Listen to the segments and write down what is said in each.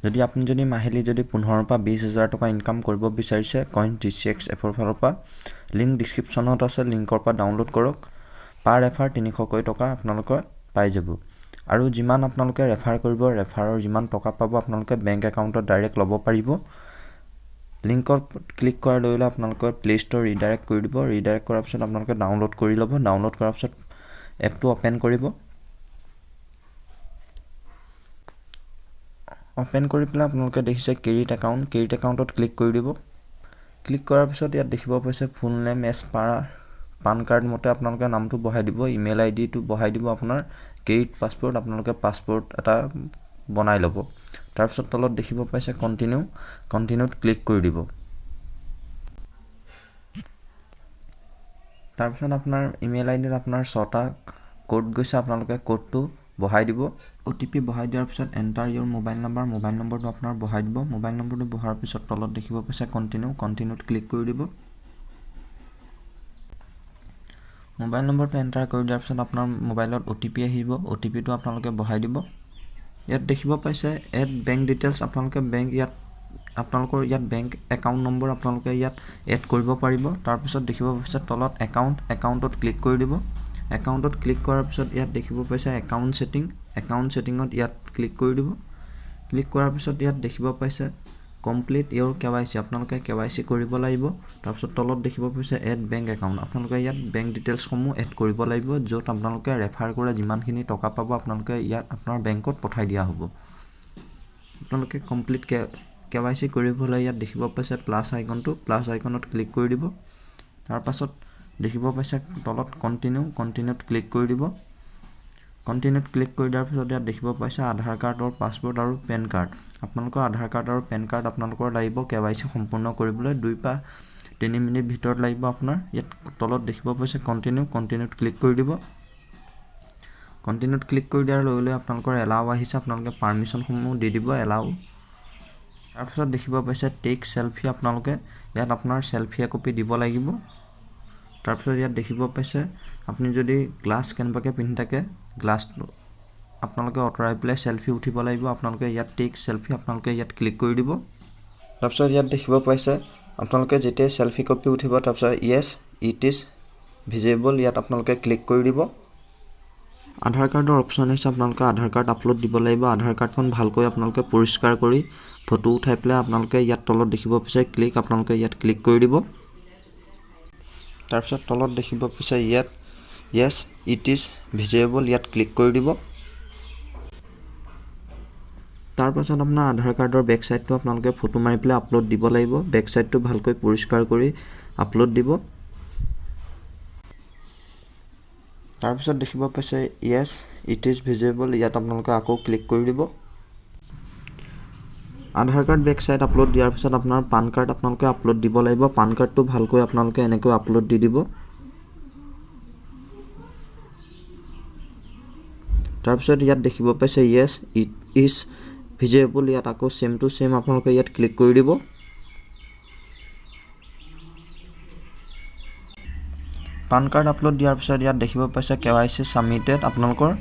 যদি আপুনি যদি মাহিলী যদি 15 পৰা 20,000 টকা ইনকাম কৰিব বিচাৰিছে কইন TCX এপৰ ফালৰ পৰা লিংক ডিসক্ৰিপচনত আছে লিংকৰ পৰা ডাউনলোড কৰক পাৰ ৰেফাৰ 300 টকা আপোনালোকে পাই যাব আৰু যিমান আপোনালোকে ৰেফাৰ কৰিব ৰেফাৰৰ যিমান টকা পাব আপোনালোকে বেংক একাউণ্টত ডাইৰেক্ট ল'ব পাৰিব লিংকত ক্লিক কৰাৰ লগে লগে আপোনালোকৰ প্লে ষ্ট'ৰ ৰিডাইৰেক্ট কৰি দিব ৰিডাইৰেক্ট কৰাৰ পিছত আপোনালোকে ডাউনলোড কৰি ল'ব ডাউনলোড কৰাৰ পিছত এপটো ওপেন কৰিব ওপেন কৰি পেলাই আপোনালোকে দেখিছে ক্ৰেডিট একাউণ্টত ক্লিক কৰি দিব ক্লিক কৰাৰ পিছত ইয়াত দেখিব পাইছে ফুল নেম এছ পাৰা পান কাৰ্ড মতে আপোনালোকে নামটো বহাই দিব ইমেইল আইডি টো বহাই দিব আপোনাৰ ক্ৰেডিট পাছপোৰ্ট আপোনালোকে পাছপোৰ্ট এটা বনাই ল'ব তাৰ পিছত তলত দেখিব পাইছে কন্টিনিউত ক্লিক কৰি দিব তাৰ পিছত আপোনাৰ ইমেইল আইডিত আপোনাৰ 6টা কোড গৈছে আপোনালোকে কোডটো বহাই দিব OTP বহাই দিয়াৰ পিছত এন্টাৰ ইওৰ মোবাইল নম্বৰটো আপোনাৰ বহাই দিব মোবাইল নম্বৰটো বহাৰ পিছত তলত দেখিব পাইছে কন্টিনিউত ক্লিক কৰি দিব মোবাইল নম্বৰটো এন্টাৰ কৰি দিয়াৰ পিছত আপোনাৰ মোবাইলত OTP আহিব OTP টো আপোনালোকে বহাই দিব ইয়াত দেখিব পাইছে এড বেংক ডিটেইলছ আপোনালোকে বেংক ইয়াত আপোনালোকৰ ইয়াত বেংক একাউণ্ট নম্বৰ আপোনালোকে ইয়াত এড কৰিব পাৰিব তাৰ পিছত দেখিব পাইছে তলত একাউণ্টত ক্লিক কৰি দিব একাউণ্টত ক্লিক কৰাৰ পিছত ইয়াত দেখিব পাইছে একাউণ্ট সেটিংত ইয়াত ক্লিক কৰি দিব ক্লিক কৰাৰ পিছত ইয়াত দেখিব পাইছে কমপ্লিট ইওৰ KYC আপোনালোকে KYC কৰিব লাগিব তাৰ পিছত তলত দেখিব পাইছে এড বেংক একাউণ্ট আপোনালোকে ইয়াত বেংক ডিটেইলছ সমূহ এড কৰিব লাগিব য'ত আপোনালোকে ৰেফাৰ কৰা যিমানখিনি টকা পাব আপোনালোকে ইয়াত আপোনাৰ বেংকত পঠাই দিয়া হ'ব আপোনালোকে কমপ্লিট KYC কৰিবলৈ ইয়াত দেখিব পাইছে প্লাস আইকনত ক্লিক কৰি দিব তাৰ পাছত দেখিব পাইছে তলত কন্টিনিউত ক্লিক কৰি দিব কন্টিনিউত ক্লিক কৰি দিয়াৰ পিছত ইয়াত দেখিব পাইছে আধাৰ কাৰ্ড আৰু পাছপোৰ্ট আৰু পেন কাৰ্ড আপোনালোকৰ আধাৰ কাৰ্ড আৰু পেন কাৰ্ড আপোনালোকৰ লাগিব KYC সম্পূৰ্ণ কৰিবলৈ 2 পৰা 3 মিনিট ভিতৰত লাগিব আপোনাৰ ইয়াত তলত দেখিব পাইছে কন্টিনিউত ক্লিক কৰি দিব কন্টিনিউত ক্লিক কৰি দিয়াৰ লগে লগে আপোনালোকৰ এলাও আহিছে আপোনালোকে পাৰমিশন সমূহ দি দিব এলাও তাৰ পিছত দেখিব পাইছে টেক সেলফি আপোনালোকে ইয়াত আপোনাৰ সেলফি কপি দিব লাগিব তাৰ পিছত ইয়াত দেখিব পাইছে আপুনি যদি গ্লাছ কেনবাকে পিন্ধি থাকে গ্লাছটো আপোনালোকে অটৰাই প্লে সেলফি উঠিব লাগিব আপোনালোকে ইয়াত টেক সেলফি আপোনালোকে ইয়াত ক্লিক কৰি দিব তাৰ পিছত ইয়াত দেখিব পাইছে আপোনালোকে যেতিয়া সেলফি কপি উঠিব তাৰ পিছত ইয়েস ইট ইজ ভিজিবল ইয়াত আপোনালোকে ক্লিক কৰি দিব আধাৰ কাৰ্ডৰ অপচন আছে আপোনালোকে আধাৰ কাৰ্ড আপলোড দিব লাগিব আধাৰ কাৰ্ডখন ভালকৈ আপোনালোকে পৰিষ্কাৰ কৰি ফটো উঠাই প্লে আপোনালোকে ইয়াত তলত দেখিব পাইছে আপোনালোকে ইয়াত ক্লিক কৰি দিব তাৰ পিছত তলত দেখিব পাইছে ইয়াত yes it is visible ইয়াত ক্লিক কৰি দিব তাৰ পাছত আপোনাৰ আধাৰ কাৰ্ডৰ বেক সাইডটো আপোনালোকে ফটো মাৰি প্লে আপলোড দিব লাগিব বেক সাইডটো ভালকৈ পৰিষ্কাৰ কৰি আপলোড দিব তাৰ পিছত দেখিব পাইছে yes it is visible ইয়াত আপোনালোকে আকৌ ক্লিক কৰি দিব আধাৰ কাৰ্ড বেক সাইড আপলোড দিয়াৰ পিছত আপোনাৰ পান কাৰ্ড আপোনালোকে আপলোড দিব লাগিব পান কাৰ্ডটো ভালকৈ আপোনালোকে এনেকৈ আপলোড দি দিব তাৰ পিছত ইয়াত দেখিব পাইছে yes it is visible ইয়াত আকৌ সেম টু সেম আপোনালোকে ইয়াত ক্লিক কৰি দিব পান কাৰ্ড আপলোড দিয়াৰ পিছত ইয়াত দেখিব পাইছে KYC সাবমিটেড আপোনালোকৰ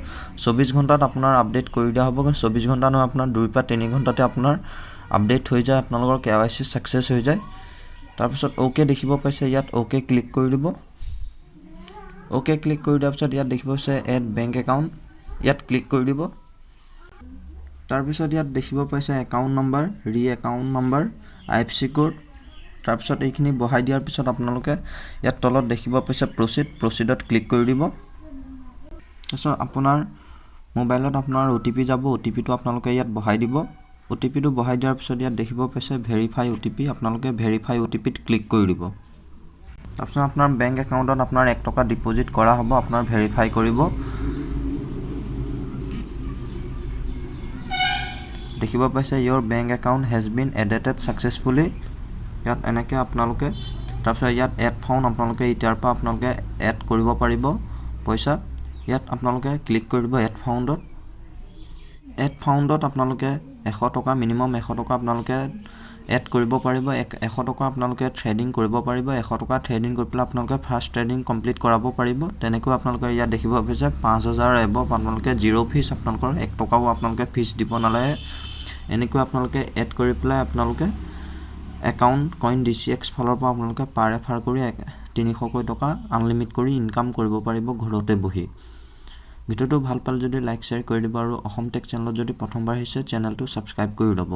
24 ঘণ্টাত আপোনাৰ আপডেট কৰি দিয়া হ'ব 24 ঘণ্টা নহয় আপোনাৰ 2 পৰা 3 ঘণ্টাতে আপোনাৰ আপডেট হৈ যায় আপোনালোকৰ KYC সাকসেস হৈ যায় তাৰ পিছত ওকে দেখিব পাইছে ইয়াত ওকে ক্লিক কৰি দিব ওকে ক্লিক কৰি দিয়াৰ পিছত ইয়াত দেখিব পাইছে এড বেংক একাউণ্ট ইয়াত ক্লিক কৰি দিব তাৰ পিছত ইয়াত দেখিব পাইছে account number account number IFSC code তাৰ পিছত এইখিনি বহাই দিয়াৰ পিছত আপোনালোকে ইয়াত তলত দেখিব পাইছে প্ৰসিডত ক্লিক কৰি দিব তাৰপিছত আপোনাৰ মোবাইলত আপোনাৰ OTP যাব OTP টো আপোনালোকে ইয়াত বহাই দিব OTP টো বহাই দিয়াৰ পিছত ইয়াত দেখিব পাইছে ভেৰিফাই OTP আপোনালোকে ভেৰিফাই OTP ত ক্লিক কৰি দিব তাৰপিছত আপোনাৰ বেংক একাউণ্টত আপোনাৰ 1 টকা ডিপোজিট কৰা হ'ব আপোনাৰ ভেৰিফাই কৰিব দেখিব পাইছে your bank account has been added successfully ইয়াত এনেকৈ আপোনালোকে তাৰপিছত ইয়াত এড ফাউণ্ড আপোনালোকে ইটাৰ পৰা আপোনালোকে এড কৰিব পাৰিব পইচা ইয়াত আপোনালোকে ক্লিক কৰিব এড ফাউণ্ডত আপোনালোকে 100 টকা মিনিমাম 100 টকা আপোনালোকে এড কৰিব পাৰিব 100 টকা আপোনালোকে ট্ৰেডিং কৰিব পাৰিব 100 টকা ট্ৰেডিং কৰি পেলাই আপোনালোকে ফাৰ্স্ট ট্ৰেডিং কমপ্লিট কৰাব পাৰিব তেনেকৈ আপোনালোকে ইয়াত দেখিব পাইছে 5000 এব আপোনালোকে জিৰো ফিজ আপোনালোকৰ 1 টকাও আপোনালোকে ফিজ দিব নালাগে এনেকৈ আপোনালোকে এড কৰি পেলাই আপোনালোকে একাউণ্ট কইন DCX ফালৰ পৰা আপোনালোকে পাৰ ৰেফাৰ কৰি 300 টকা আনলিমিট কৰি ইনকাম কৰিব পাৰিব ঘৰতে বহি ভিডিওটো ভাল পালে যদি লাইক শ্বেয়াৰ কৰি দিব আৰু অসম টেক চেনেলত যদি প্ৰথমবাৰ আহিছে চেনেলটো সাবস্ক্ৰাইব কৰি ল'ব